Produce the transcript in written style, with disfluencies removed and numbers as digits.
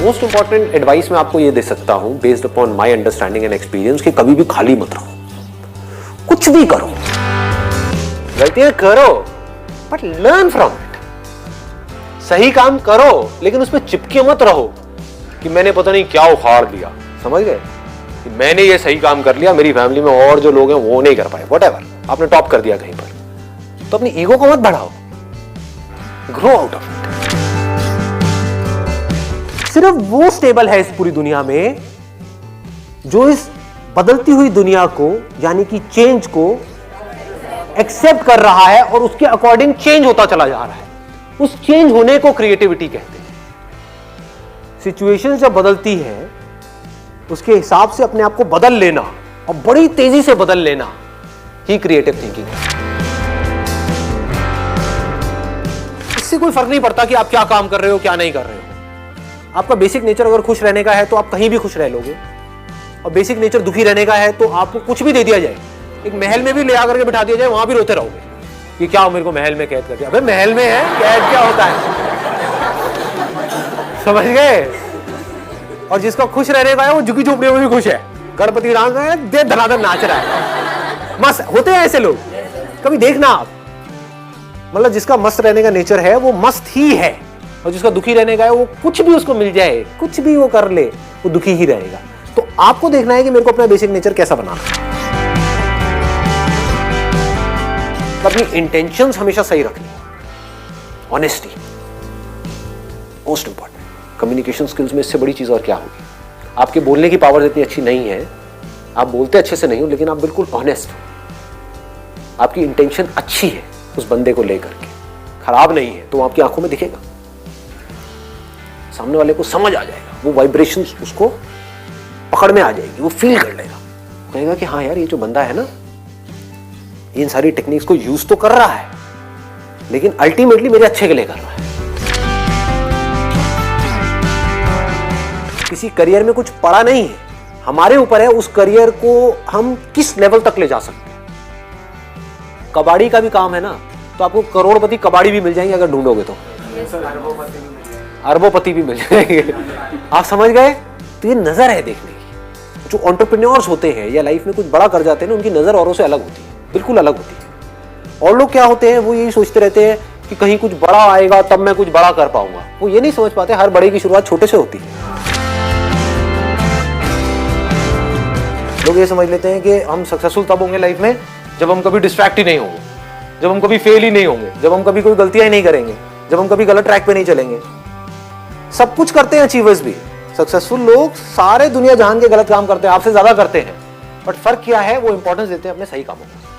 Most important advice मैं आपको ये दे सकता हूं based upon my understanding and experience कि कभी भी खाली मत रहो, कुछ भी करो, गलतियां करो बट लर्न फ्रॉम इट। सही काम करो लेकिन उसमें चिपके मत रहो कि मैंने पता नहीं क्या उखाड़ दिया, समझ गए कि मैंने ये सही काम कर लिया, मेरी फैमिली में और जो लोग हैं वो नहीं कर पाए, व्हाटएवर, आपने टॉप कर दिया कहीं पर, तो अपनी ईगो को मत बढ़ाओ, ग्रो आउट ऑफ इट। सिर्फ वो स्टेबल है इस पूरी दुनिया में जो इस बदलती हुई दुनिया को यानी कि चेंज को एक्सेप्ट कर रहा है और उसके अकॉर्डिंग चेंज होता चला जा रहा है। उस चेंज होने को क्रिएटिविटी कहते हैं। सिचुएशन जब बदलती है उसके हिसाब से अपने आप को बदल लेना और बड़ी तेजी से बदल लेना ही क्रिएटिव थिंकिंग है। इससे कोई फर्क नहीं पड़ता कि आप क्या काम कर रहे हो क्या नहीं कर रहे हो। आपका बेसिक नेचर अगर खुश रहने का है तो आप कहीं भी खुश रह लोगे, और बेसिक नेचर दुखी रहने का है तो आपको कुछ भी दे दिया जाए, एक महल में भी ले आकर के बिठा दिया जाए, वहां भी रोते रहोगे कि क्या मेरे को महल में कैद कर दिया। अबे महल में है, कैद क्या होता है, समझ गए। और जिसका खुश रहने का है वो झुकी झोपड़ी में भी खुश है, गणपति राम है दे धनाधन नाच रहा है, मस्त होते हैं ऐसे लोग, कभी देखना आप। मतलब जिसका मस्त रहने का नेचर है वो मस्त ही है, और जिसका दुखी रहने का है वो कुछ भी उसको मिल जाए, कुछ भी वो कर ले, वो दुखी ही रहेगा। तो आपको देखना है कि मेरे को अपना बेसिक नेचर कैसा बनाना है। अपनी इंटेंशंस हमेशा सही रखनी, honesty most important. Communication skills में इससे बड़ी चीज और क्या होगी। आपके बोलने की पावर इतनी अच्छी नहीं है, आप बोलते अच्छे से नहीं हो, लेकिन आप बिल्कुल ऑनेस्ट हो, आपकी इंटेंशन अच्छी है उस बंदे को लेकर के, खराब नहीं है, तो आपकी आंखों में दिखेगा, सामने वाले को समझ आ जाएगा, वो वाइब्रेशंस उसको पकड़ में आ जाएगी, वो फील कर लेगा, कहेगा कि हाँ यार ये जो बंदा है ना इन सारी टेक्निक्स को यूज तो कर रहा है लेकिन अल्टीमेटली मेरे अच्छे के लिए कर रहा है। किसी करियर में कुछ पड़ा नहीं है, हमारे ऊपर है उस करियर को हम किस लेवल तक ले जा सकते हैं। कबाड़ी का भी काम है ना, तो आपको करोड़पति कबाड़ी भी मिल जाएंगे अगर ढूंढोगे तो, अरबोपति भी मिल जाएंगे। आप समझ गए। तो ये नजर है देखने की। जो एंटरप्रेन्योर्स होते हैं या लाइफ में कुछ बड़ा कर जाते हैं ना, उनकी नजर औरों से अलग होती है, बिल्कुल अलग होती है। और लोग क्या होते हैं, वो यही सोचते रहते हैं कि कहीं कुछ बड़ा आएगा तब मैं कुछ बड़ा कर पाऊंगा। वो ये नहीं समझ पाते हर बड़े की शुरुआत छोटे से होती है। लोग ये समझ लेते हैं कि हम सक्सेसफुल तब होंगे लाइफ में जब हम कभी डिस्ट्रैक्ट ही नहीं होंगे, जब हम कभी फेल ही नहीं होंगे, जब हम कभी कोई गलतियां ही नहीं करेंगे, जब हम कभी गलत ट्रैक पे नहीं चलेंगे। सब कुछ करते हैं अचीवर्स भी, सक्सेसफुल लोग सारे दुनिया जहान के गलत काम करते हैं, आपसे ज्यादा करते हैं, बट फर्क क्या है, वो इंपॉर्टेंस देते हैं अपने सही कामों को।